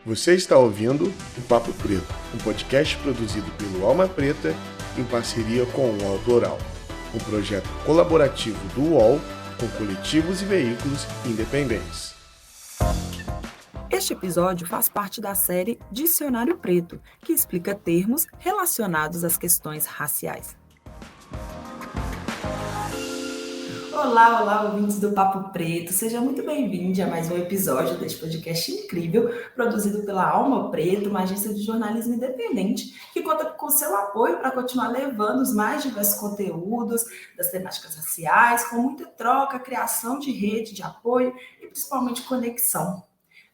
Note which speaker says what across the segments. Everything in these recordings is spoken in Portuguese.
Speaker 1: Você está ouvindo o Papo Preto, um podcast produzido pelo Alma Preta em parceria com o UOL Plural, um projeto colaborativo do UOL com coletivos e veículos independentes.
Speaker 2: Este episódio faz parte da série Dicionário Preto, que explica termos relacionados às questões raciais. Olá, ouvintes do Papo Preto, seja muito bem-vindo a mais um episódio deste podcast incrível, produzido pela Alma Preto, uma agência de jornalismo independente, que conta com seu apoio para continuar levando os mais diversos conteúdos das temáticas raciais, com muita troca, criação de rede de apoio e principalmente conexão.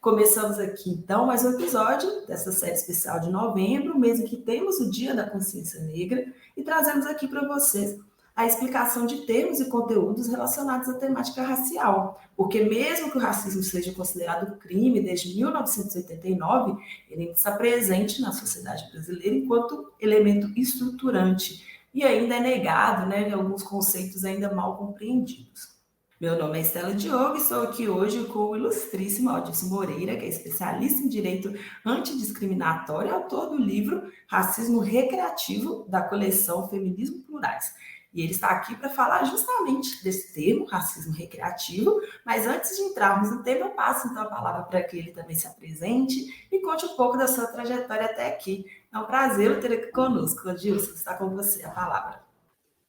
Speaker 2: Começamos aqui, então, mais um episódio dessa série especial de novembro, mês em que temos o Dia da Consciência Negra, e trazemos aqui para vocês a explicação de termos e conteúdos relacionados à temática racial, porque mesmo que o racismo seja considerado crime desde 1989, ele ainda está presente na sociedade brasileira enquanto elemento estruturante e ainda é negado, em alguns conceitos ainda mal compreendidos. Meu nome é Estela Diogo e estou aqui hoje com o ilustríssimo Aldilson Moreira, que é especialista em direito antidiscriminatório e autor do livro Racismo Recreativo, da coleção Feminismo Plurais. E ele está aqui para falar justamente desse termo, racismo recreativo, mas antes de entrarmos no tema, eu passo então a palavra para que ele também se apresente e conte um pouco da sua trajetória até aqui. É um prazer ter aqui conosco. Adilson, está com você a palavra.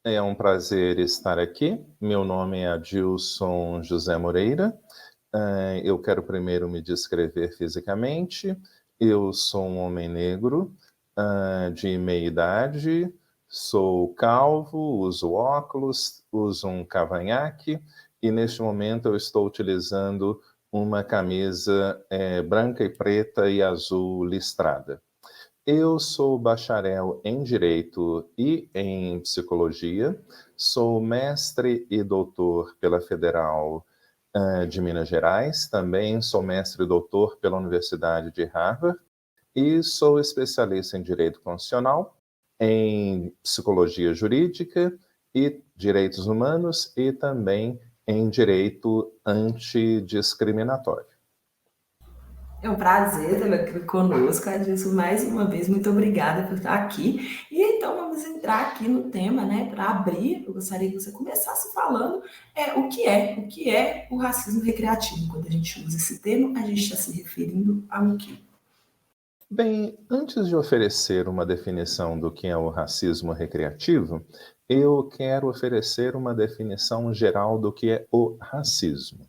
Speaker 3: É um prazer estar aqui. Meu nome é Adilson José Moreira. Eu quero primeiro me descrever fisicamente. Eu sou um homem negro de meia idade, sou calvo, uso óculos, uso um cavanhaque e neste momento eu estou utilizando uma camisa branca e preta e azul listrada. Eu sou bacharel em Direito e em Psicologia, sou mestre e doutor pela Federal de Minas Gerais, também sou mestre e doutor pela Universidade de Harvard e sou especialista em Direito Constitucional, em Psicologia Jurídica e Direitos Humanos e também em Direito Antidiscriminatório.
Speaker 2: É um prazer tê-la aqui conosco, Adilson, mais uma vez, muito obrigada por estar aqui. E então vamos entrar aqui no tema, para abrir, eu gostaria que você começasse falando o que é o racismo recreativo. Quando a gente usa esse termo, a gente está se referindo ao quê?
Speaker 3: Bem, antes de oferecer uma definição do que é o racismo recreativo, eu quero oferecer uma definição geral do que é o racismo.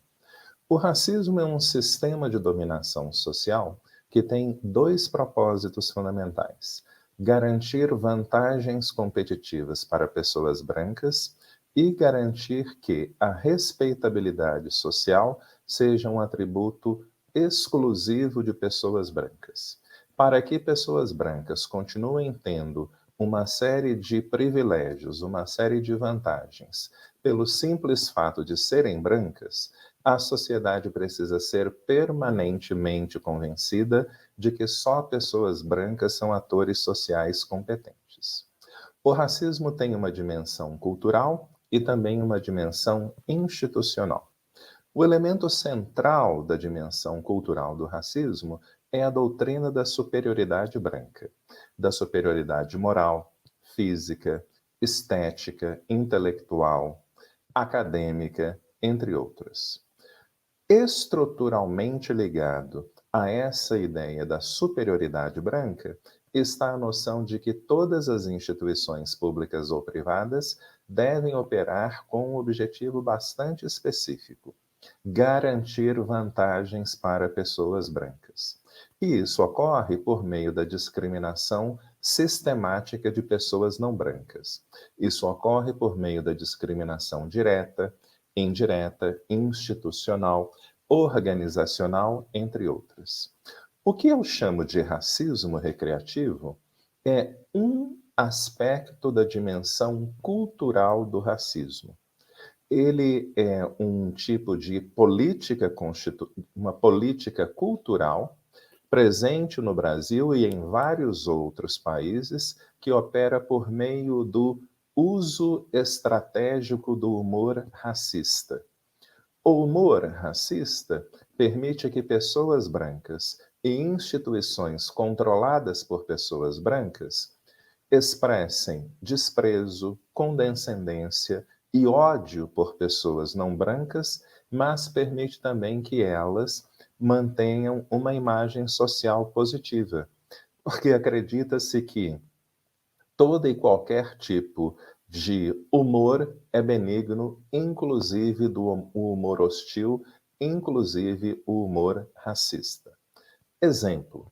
Speaker 3: O racismo é um sistema de dominação social que tem dois propósitos fundamentais: garantir vantagens competitivas para pessoas brancas e garantir que a respeitabilidade social seja um atributo exclusivo de pessoas brancas. Para que pessoas brancas continuem tendo uma série de privilégios, uma série de vantagens, pelo simples fato de serem brancas, a sociedade precisa ser permanentemente convencida de que só pessoas brancas são atores sociais competentes. O racismo tem uma dimensão cultural e também uma dimensão institucional. O elemento central da dimensão cultural do racismo é a doutrina da superioridade branca, da superioridade moral, física, estética, intelectual, acadêmica, entre outras. Estruturalmente ligado a essa ideia da superioridade branca está a noção de que todas as instituições públicas ou privadas devem operar com um objetivo bastante específico: garantir vantagens para pessoas brancas. E isso ocorre por meio da discriminação sistemática de pessoas não brancas. Isso ocorre por meio da discriminação direta, indireta, institucional, organizacional, entre outras. O que eu chamo de racismo recreativo é um aspecto da dimensão cultural do racismo. Ele é um tipo de uma política cultural presente no Brasil e em vários outros países que opera por meio do uso estratégico do humor racista. O humor racista permite que pessoas brancas e instituições controladas por pessoas brancas expressem desprezo, condescendência e ódio por pessoas não brancas, mas permite também que elas mantenham uma imagem social positiva, porque acredita-se que todo e qualquer tipo de humor é benigno, inclusive o humor hostil, inclusive o humor racista. Exemplo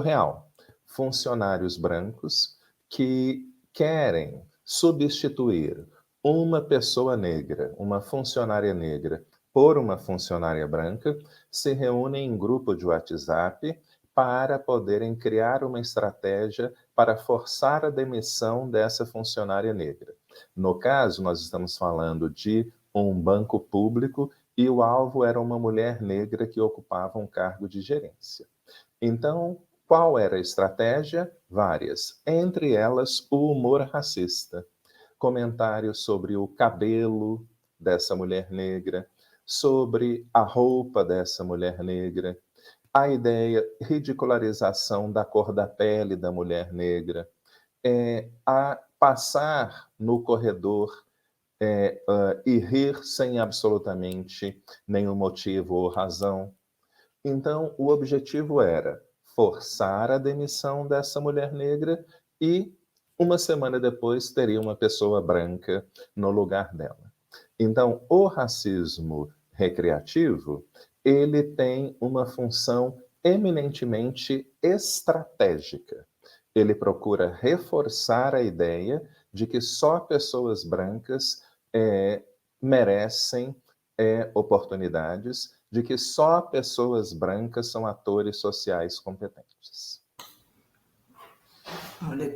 Speaker 3: real. Funcionários brancos que querem substituir uma pessoa negra, uma funcionária negra, por uma funcionária branca, se reúnem em grupo de WhatsApp para poderem criar uma estratégia para forçar a demissão dessa funcionária negra. No caso, nós estamos falando de um banco público e o alvo era uma mulher negra que ocupava um cargo de gerência. Então, qual era a estratégia? Várias. Entre elas, o humor racista. Comentários sobre o cabelo dessa mulher negra, sobre a roupa dessa mulher negra, a ideia, ridicularização da cor da pele da mulher negra, a passar no corredor e rir sem absolutamente nenhum motivo ou razão. Então, o objetivo era forçar a demissão dessa mulher negra e, uma semana depois, teria uma pessoa branca no lugar dela. Então, o racismo recreativo, ele tem uma função eminentemente estratégica. Ele procura reforçar a ideia de que só pessoas brancas merecem oportunidades, de que só pessoas brancas são atores sociais competentes.
Speaker 2: Olha,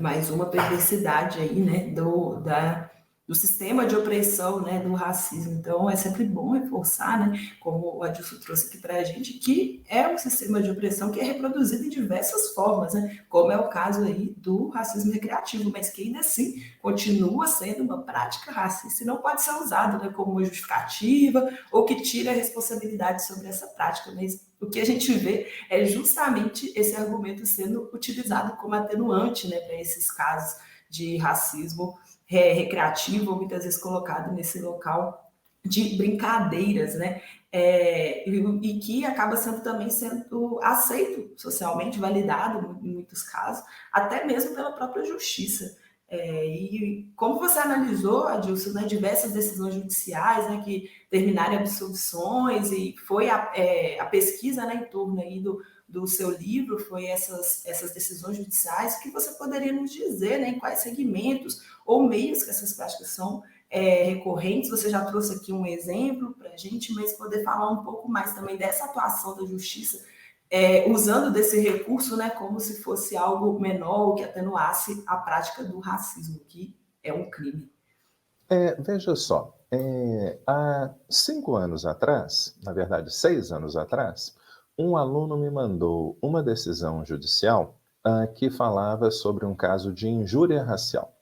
Speaker 2: mais uma perversidade aí, né, do sistema de opressão, né, do racismo. Então, é sempre bom reforçar, né, como o Adilson trouxe aqui para a gente, que é um sistema de opressão que é reproduzido em diversas formas, né, como é o caso aí do racismo recreativo, mas que ainda assim continua sendo uma prática racista e não pode ser usado, né, como uma justificativa ou que tire a responsabilidade sobre essa prática, mas o que a gente vê é justamente esse argumento sendo utilizado como atenuante, né, para esses casos de racismo recreativo, ou muitas vezes colocado nesse local de brincadeiras, né? E que acaba também sendo aceito socialmente, validado em muitos casos, até mesmo pela própria justiça. E como você analisou, Adilson, né, diversas decisões judiciais, né, que terminaram em absolvições, e foi a pesquisa, né, em torno aí do seu livro, foi essas decisões judiciais, que você poderia nos dizer, né, em quais segmentos ou meios que essas práticas são recorrentes. Você já trouxe aqui um exemplo para a gente, mas poder falar um pouco mais também dessa atuação da justiça, usando desse recurso, né, como se fosse algo menor, que atenuasse a prática do racismo, que é um crime.
Speaker 3: Veja só, há 5 anos atrás, na verdade 6 anos atrás, um aluno me mandou uma decisão judicial que falava sobre um caso de injúria racial.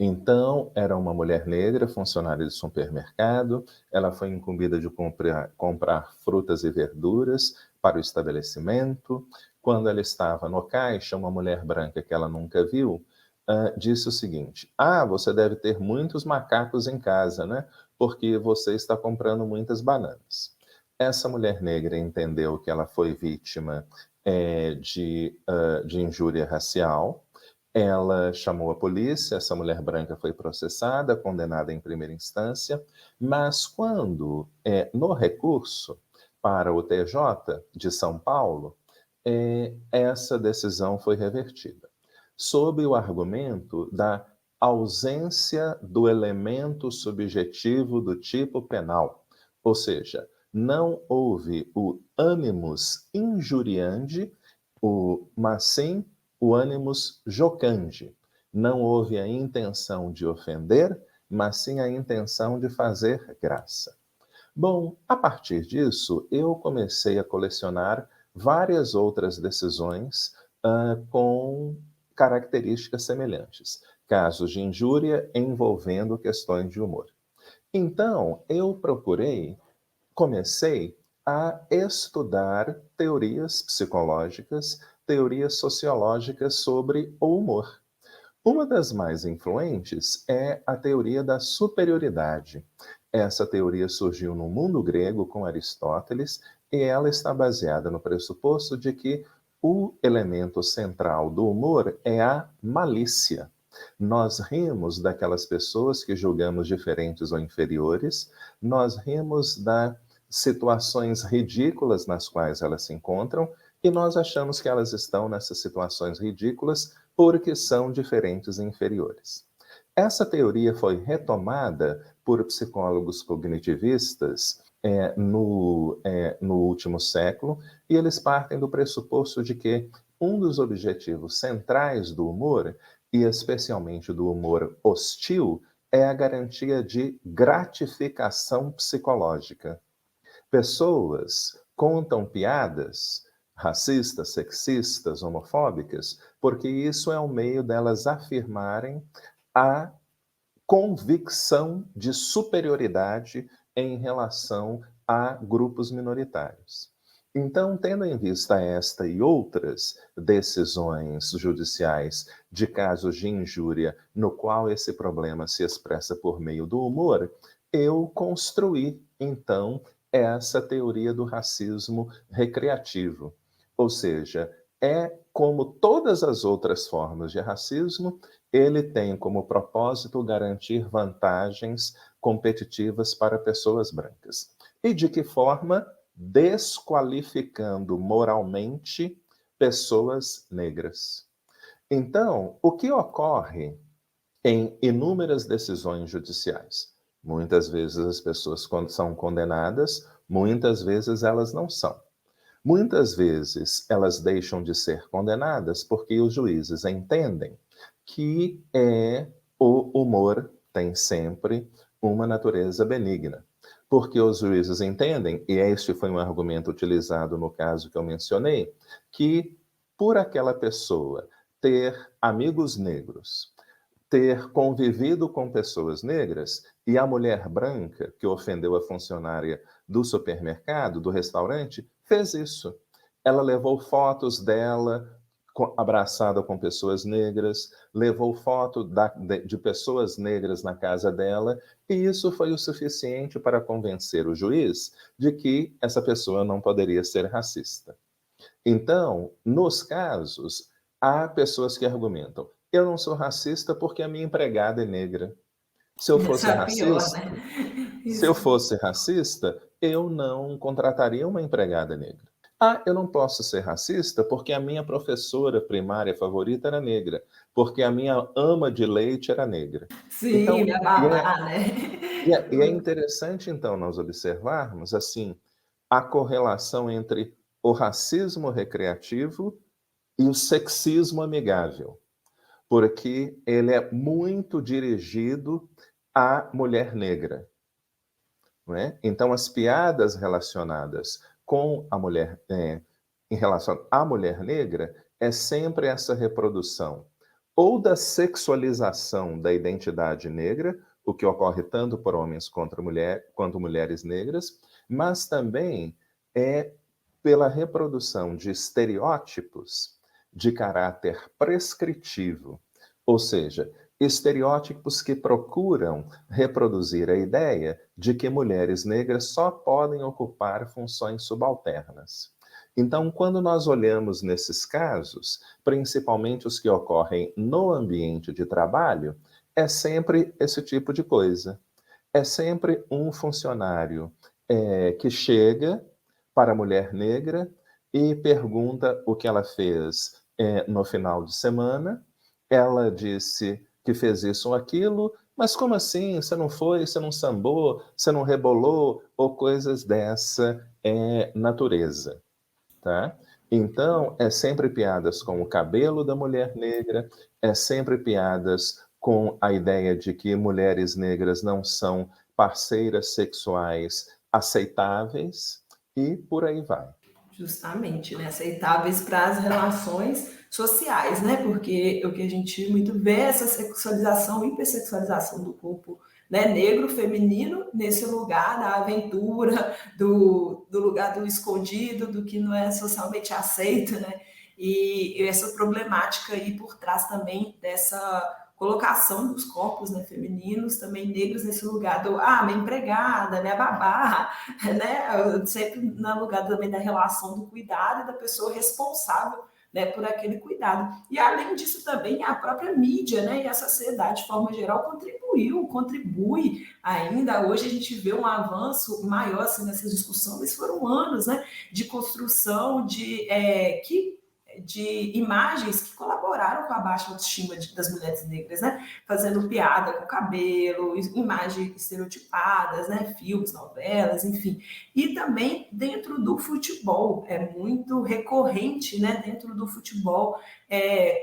Speaker 3: Então, era uma mulher negra, funcionária de supermercado, ela foi incumbida de comprar frutas e verduras para o estabelecimento. Quando ela estava no caixa, uma mulher branca que ela nunca viu, disse o seguinte: você deve ter muitos macacos em casa, né? Porque você está comprando muitas bananas. Essa mulher negra entendeu que ela foi vítima de injúria racial. Ela chamou a polícia, essa mulher branca foi processada, condenada em primeira instância, mas quando, no recurso para o TJ de São Paulo, essa decisão foi revertida, sob o argumento da ausência do elemento subjetivo do tipo penal, ou seja, não houve o animus injuriandi, mas sim o animus jocandi. Não houve a intenção de ofender, mas sim a intenção de fazer graça. Bom, a partir disso, eu comecei a colecionar várias outras decisões com características semelhantes, casos de injúria envolvendo questões de humor. Então, eu comecei a estudar teorias psicológicas, teorias sociológicas sobre o humor. Uma das mais influentes é a teoria da superioridade. Essa teoria surgiu no mundo grego com Aristóteles e ela está baseada no pressuposto de que o elemento central do humor é a malícia. Nós rimos daquelas pessoas que julgamos diferentes ou inferiores, nós rimos das situações ridículas nas quais elas se encontram e nós achamos que elas estão nessas situações ridículas porque são diferentes e inferiores. Essa teoria foi retomada por psicólogos cognitivistas no último século, e eles partem do pressuposto de que um dos objetivos centrais do humor, e especialmente do humor hostil, é a garantia de gratificação psicológica. Pessoas contam piadas racistas, sexistas, homofóbicas, porque isso é um meio delas afirmarem a convicção de superioridade em relação a grupos minoritários. Então, tendo em vista esta e outras decisões judiciais de casos de injúria, no qual esse problema se expressa por meio do humor, eu construí, então, essa teoria do racismo recreativo. Ou seja, como todas as outras formas de racismo, ele tem como propósito garantir vantagens competitivas para pessoas brancas. E de que forma? Desqualificando moralmente pessoas negras. Então, o que ocorre em inúmeras decisões judiciais? Muitas vezes as pessoas, quando são condenadas, muitas vezes elas não são. Muitas vezes elas deixam de ser condenadas porque os juízes entendem que o humor tem sempre uma natureza benigna. Porque os juízes entendem, e este foi um argumento utilizado no caso que eu mencionei, que por aquela pessoa ter amigos negros, ter convivido com pessoas negras, e a mulher branca que ofendeu a funcionária do supermercado, do restaurante, fez isso. Ela levou fotos dela abraçada com pessoas negras, levou foto de pessoas negras na casa dela, e isso foi o suficiente para convencer o juiz de que essa pessoa não poderia ser racista. Então, nos casos, há pessoas que argumentam: eu não sou racista porque a minha empregada é negra. Se eu fosse racista,
Speaker 2: pior, né?
Speaker 3: se eu fosse racista, eu não contrataria uma empregada negra. Eu não posso ser racista porque a minha professora primária favorita era negra, porque a minha ama de leite era negra.
Speaker 2: Sim, minha babá, né?
Speaker 3: E é interessante, então, nós observarmos, assim, a correlação entre o racismo recreativo e o sexismo amigável, porque ele é muito dirigido à mulher negra. Não é? Então, as piadas relacionadas com a mulher, em relação à mulher negra, é sempre essa reprodução ou da sexualização da identidade negra, o que ocorre tanto por homens quanto mulheres negras, mas também é pela reprodução de estereótipos de caráter prescritivo, ou seja, estereótipos que procuram reproduzir a ideia de que mulheres negras só podem ocupar funções subalternas. Então, quando nós olhamos nesses casos, principalmente os que ocorrem no ambiente de trabalho, é sempre esse tipo de coisa. É sempre um funcionário que chega para a mulher negra e pergunta o que ela fez no final de semana. Ela disse que fez isso ou aquilo, mas como assim? Você não foi, você não sambou, você não rebolou, ou coisas dessa natureza, tá? Então, é sempre piadas com o cabelo da mulher negra, é sempre piadas com a ideia de que mulheres negras não são parceiras sexuais aceitáveis, e por aí vai.
Speaker 2: Justamente, né? Aceitáveis para as relações sociais, né? Porque o que a gente muito vê é essa sexualização, hipersexualização do corpo né, negro feminino nesse lugar da aventura, do lugar do escondido, do que não é socialmente aceito, né? E essa problemática aí por trás também dessa colocação dos corpos, né, femininos, também negros nesse lugar do, minha empregada, minha babá, né, sempre no lugar também da relação do cuidado e da pessoa responsável, né, por aquele cuidado. E além disso também a própria mídia, né, e a sociedade de forma geral contribui ainda. Hoje a gente vê um avanço maior assim, nessas discussões, foram anos, né, de construção de imagens que colaboraram com a baixa autoestima das mulheres negras, né? Fazendo piada com o cabelo, imagens estereotipadas, né? Filmes, novelas, enfim. E também dentro do futebol, é muito recorrente, né? Dentro do futebol,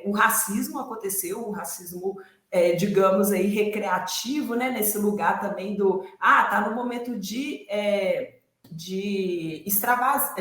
Speaker 2: o racismo aconteceu, o racismo digamos aí, recreativo, né? Nesse lugar também do, tá no momento de extravaso,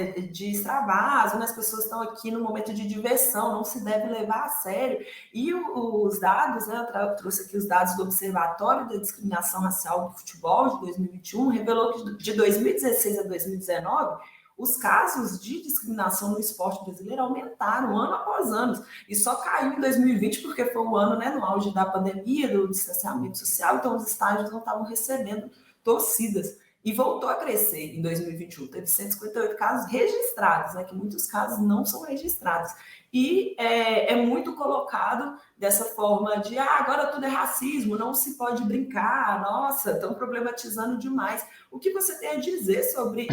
Speaker 2: né? As pessoas estão aqui no momento de diversão, não se deve levar a sério. E os dados, né? Eu trouxe aqui os dados do Observatório da Discriminação Racial do Futebol de 2021, revelou que de 2016 a 2019, os casos de discriminação no esporte brasileiro aumentaram ano após ano, e só caiu em 2020 porque foi o ano, né, no auge da pandemia, do distanciamento social, então os estádios não estavam recebendo torcidas. E voltou a crescer em 2021. Teve 158 casos registrados, né, que muitos casos não são registrados. E é muito colocado dessa forma de agora tudo é racismo, não se pode brincar, nossa, estão problematizando demais. O que você tem a dizer sobre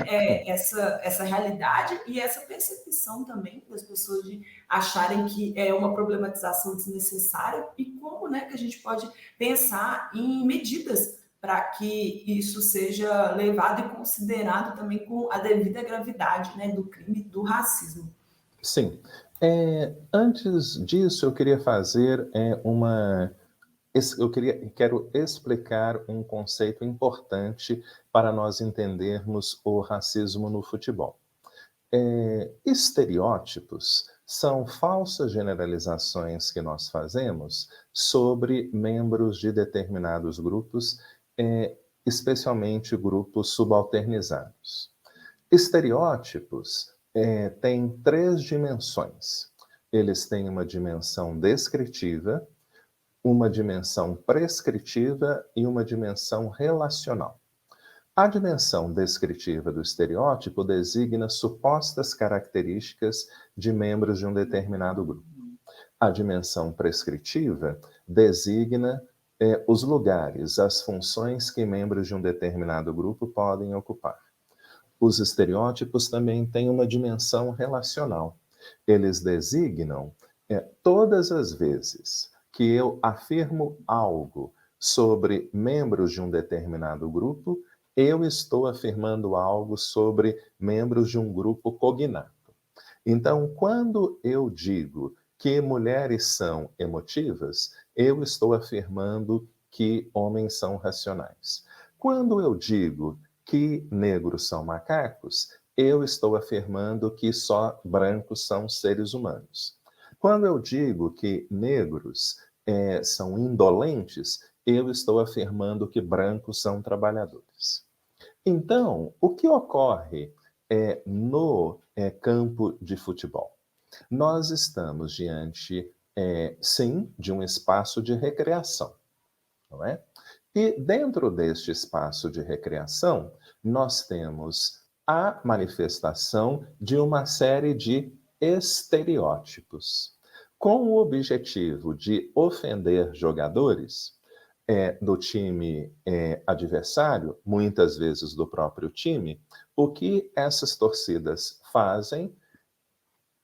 Speaker 2: essa realidade e essa percepção também das pessoas de acharem que é uma problematização desnecessária e como, né, que a gente pode pensar em medidas para que isso seja levado e considerado também com a devida gravidade, né, do crime do racismo.
Speaker 3: Sim. Antes disso, eu queria fazer quero explicar um conceito importante para nós entendermos o racismo no futebol. Estereótipos são falsas generalizações que nós fazemos sobre membros de determinados grupos, especialmente grupos subalternizados. Estereótipos têm 3 dimensões. Eles têm uma dimensão descritiva, uma dimensão prescritiva e uma dimensão relacional. A dimensão descritiva do estereótipo designa supostas características de membros de um determinado grupo. A dimensão prescritiva designa os lugares, as funções que membros de um determinado grupo podem ocupar. Os estereótipos também têm uma dimensão relacional. Eles designam todas as vezes que eu afirmo algo sobre membros de um determinado grupo, eu estou afirmando algo sobre membros de um grupo cognato. Então, quando eu digo que mulheres são emotivas, eu estou afirmando que homens são racionais. Quando eu digo que negros são macacos, eu estou afirmando que só brancos são seres humanos. Quando eu digo que negros são indolentes, eu estou afirmando que brancos são trabalhadores. Então, o que ocorre no campo de futebol? Nós estamos diante, sim, de um espaço de recreação, não é? E dentro deste espaço de recreação, nós temos a manifestação de uma série de estereótipos, com o objetivo de ofender jogadores do time adversário, muitas vezes do próprio time. O que essas torcidas fazem?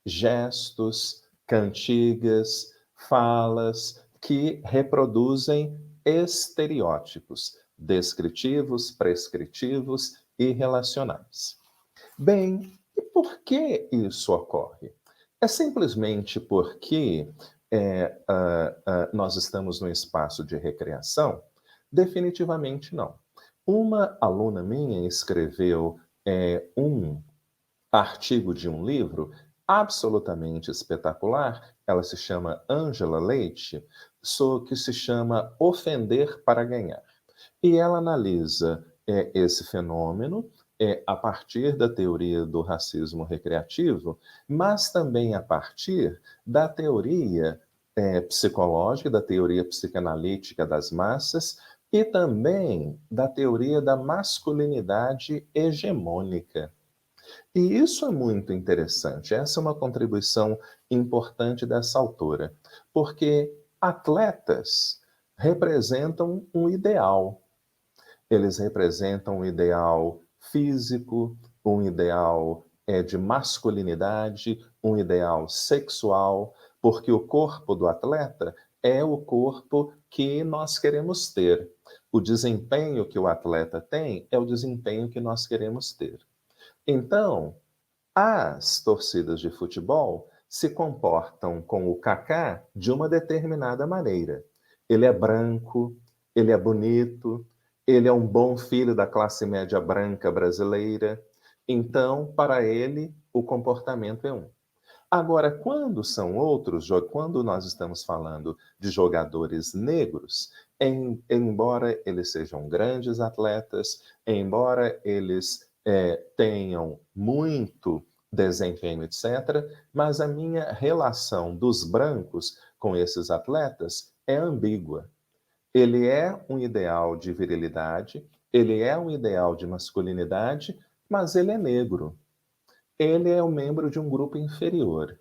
Speaker 3: Gestos, cantigas, falas que reproduzem estereótipos descritivos, prescritivos e relacionais. Bem, e por que isso ocorre? É simplesmente porque nós estamos num espaço de recreação? Definitivamente não. Uma aluna minha escreveu um artigo de um livro absolutamente espetacular, ela se chama Ângela Leite, que se chama Ofender para Ganhar. E ela analisa esse fenômeno a partir da teoria do racismo recreativo, mas também a partir da teoria psicológica, da teoria psicanalítica das massas e também da teoria da masculinidade hegemônica. E isso é muito interessante. Essa é uma contribuição importante dessa autora, porque atletas representam um ideal. Eles representam um ideal físico, um ideal de masculinidade, um ideal sexual, porque o corpo do atleta é o corpo que nós queremos ter. O desempenho que o atleta tem é o desempenho que nós queremos ter. Então, as torcidas de futebol se comportam com o Kaká de uma determinada maneira. Ele é branco, ele é bonito, ele é um bom filho da classe média branca brasileira. Então, para ele, o comportamento é um. Agora, quando são outros, quando nós estamos falando de jogadores negros, embora eles sejam grandes atletas, embora eles tenham muito desempenho, etc., mas a minha relação dos brancos com esses atletas é ambígua. Ele é um ideal de virilidade, ele é um ideal de masculinidade, mas ele é negro. Ele é um membro de um grupo inferior.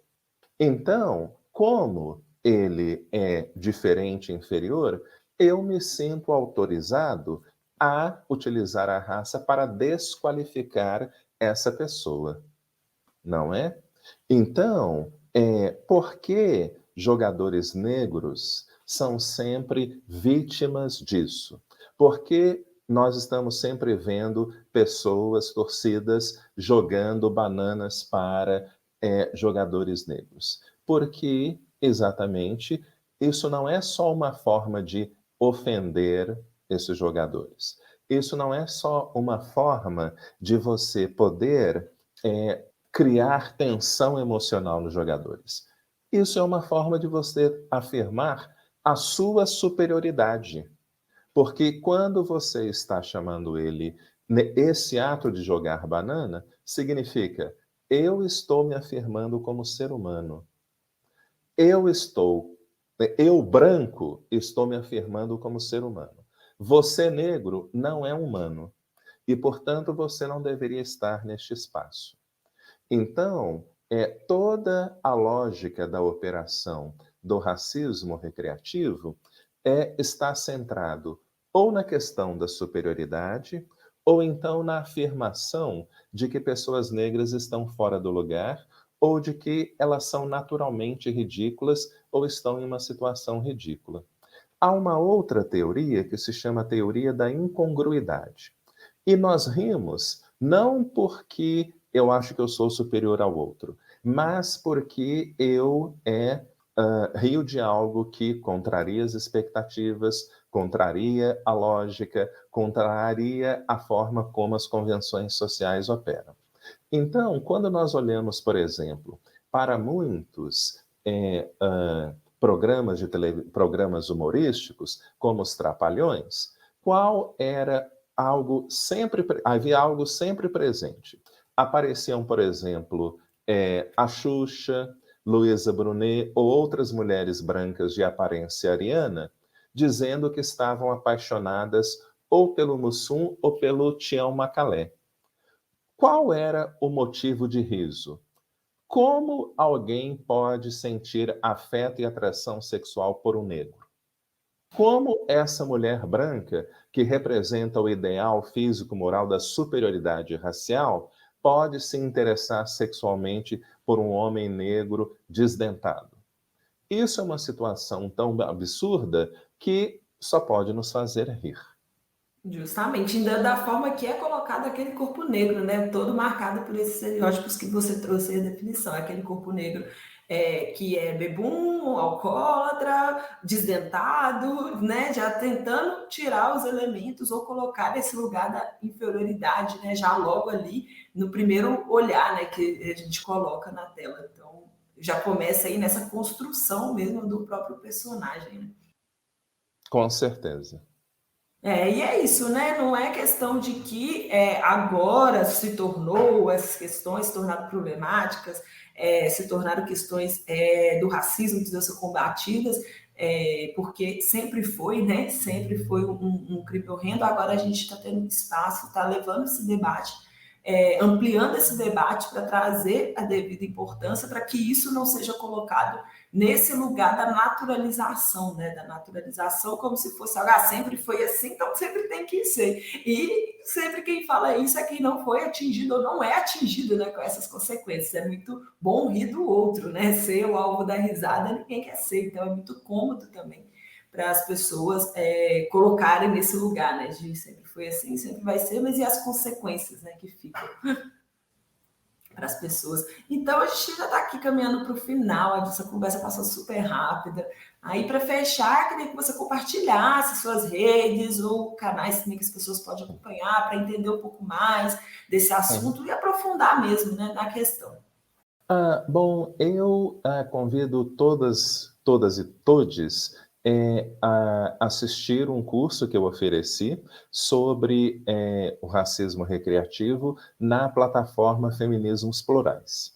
Speaker 3: Então, como ele é diferente e inferior, eu me sinto autorizado a utilizar a raça para desqualificar essa pessoa, não é? Então, por que jogadores negros são sempre vítimas disso? Porque nós estamos sempre vendo pessoas, torcidas, jogando bananas para jogadores negros. Porque, exatamente, isso não é só uma forma de ofender esses jogadores. Isso não é só uma forma de você poder criar tensão emocional nos jogadores. Isso é uma forma de você afirmar a sua superioridade. Porque quando você está chamando ele, esse ato de jogar banana, significa eu estou me afirmando como ser humano. Eu branco, estou me afirmando como ser humano. Você negro não é humano. E, portanto, você não deveria estar neste espaço. Então, toda a lógica da operação do racismo recreativo está centrado ou na questão da superioridade, ou então na afirmação de que pessoas negras estão fora do lugar, ou de que elas são naturalmente ridículas ou estão em uma situação ridícula. Há uma outra teoria que se chama teoria da incongruidade. E nós rimos não porque eu acho que eu sou superior ao outro, mas porque eu rio de algo que contraria as expectativas, contraria a lógica, contraria a forma como as convenções sociais operam. Então, quando nós olhamos, por exemplo, para muitos programas humorísticos, como os Trapalhões, havia algo sempre presente. Apareciam, por exemplo, a Xuxa, Luísa Brunet ou outras mulheres brancas de aparência ariana, dizendo que estavam apaixonadas ou pelo Mussum ou pelo Tião Macalé. Qual era o motivo de riso? Como alguém pode sentir afeto e atração sexual por um negro? Como essa mulher branca, que representa o ideal físico-moral da superioridade racial, pode se interessar sexualmente por um homem negro desdentado? Isso é uma situação tão absurda que só pode nos fazer rir.
Speaker 2: Justamente, ainda da forma que é colocado aquele corpo negro, né? Todo marcado por esses estereótipos que você trouxe aí a definição. Aquele corpo negro que é bebum, alcoólatra, desdentado, né? Já tentando tirar os elementos ou colocar nesse lugar da inferioridade, né? Já logo ali no primeiro olhar, né? Que a gente coloca na tela. Então, já começa aí nessa construção mesmo do próprio personagem, né?
Speaker 3: Com certeza.
Speaker 2: E é isso, né? Não é questão de que agora essas questões se tornaram problemáticas, se tornaram questões do racismo que precisam ser combatidas, porque sempre foi, né? Sempre foi um crime horrendo. Agora a gente está tendo espaço, está levando esse debate, ampliando esse debate para trazer a devida importância para que isso não seja colocado nesse lugar da naturalização, né? Da naturalização como se fosse algo, sempre foi assim, então sempre tem que ser. E sempre quem fala isso é quem não foi atingido ou não é atingido, né, com essas consequências. É muito bom rir do outro, né? Ser o alvo da risada, ninguém quer ser, então é muito cômodo também para as pessoas colocarem nesse lugar, né? De sempre foi assim, sempre vai ser, mas e as consequências, né, que ficam para as pessoas. Então, a gente já está aqui caminhando para o final, essa conversa passou super rápida. Aí, para fechar, queria que você compartilhasse suas redes ou canais também que as pessoas podem acompanhar para entender um pouco mais desse assunto e aprofundar mesmo, né, na questão.
Speaker 3: Bom, eu convido todas e todes a assistir um curso que eu ofereci sobre o racismo recreativo na plataforma Feminismos Plurais.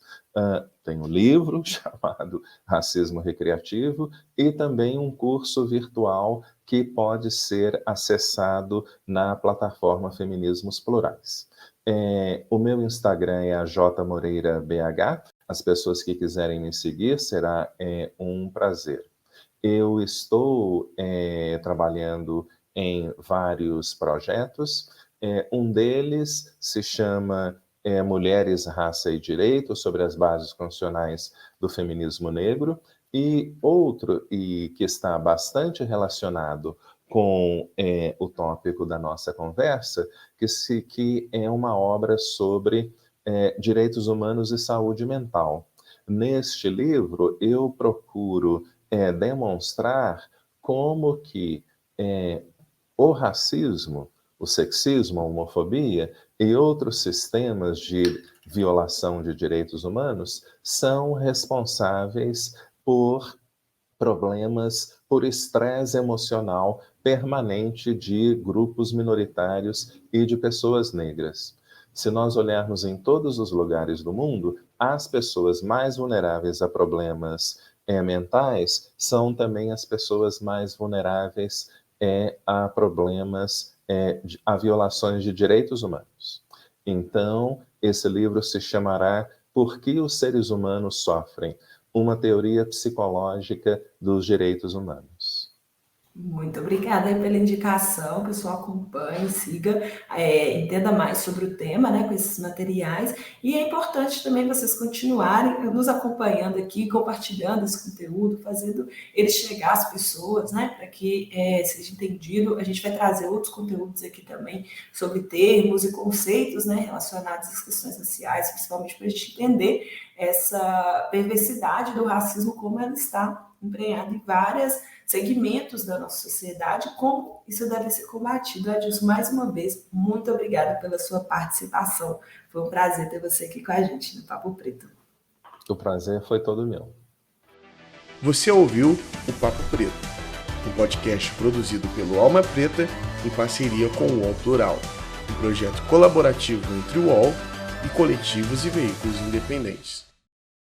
Speaker 3: Tem um livro chamado Racismo Recreativo e também um curso virtual que pode ser acessado na plataforma Feminismos Plurais. O meu Instagram é jmoreirabh. As pessoas que quiserem me seguir, será um prazer. Eu estou trabalhando em vários projetos. Um deles se chama Mulheres, Raça e Direito, sobre as bases constitucionais do feminismo negro, e outro, e que está bastante relacionado com o tópico da nossa conversa, que é uma obra sobre direitos humanos e saúde mental. Neste livro, eu procuro demonstrar como que o racismo, o sexismo, a homofobia e outros sistemas de violação de direitos humanos são responsáveis por problemas, por estresse emocional permanente de grupos minoritários e de pessoas negras. Se nós olharmos em todos os lugares do mundo, as pessoas mais vulneráveis a problemas mentais são também as pessoas mais vulneráveis a problemas, a violações de direitos humanos. Então, esse livro se chamará Por que os seres humanos sofrem? Uma teoria psicológica dos direitos humanos.
Speaker 2: Muito obrigada pela indicação, pessoal, acompanhe, siga, entenda mais sobre o tema, né, com esses materiais, e é importante também vocês continuarem nos acompanhando aqui, compartilhando esse conteúdo, fazendo ele chegar às pessoas, né, para que seja entendido. A gente vai trazer outros conteúdos aqui também sobre termos e conceitos, né, relacionados às questões raciais, principalmente para a gente entender essa perversidade do racismo, como ela está emprenhada em vários segmentos da nossa sociedade, como isso deve ser combatido. Adilson, mais uma vez, muito obrigada pela sua participação. Foi um prazer ter você aqui com a gente no Papo Preto.
Speaker 3: O prazer foi todo meu.
Speaker 1: Você ouviu o Papo Preto, um podcast produzido pelo Alma Preta em parceria com o UOL Plural, um projeto colaborativo entre o UOL e coletivos e veículos independentes.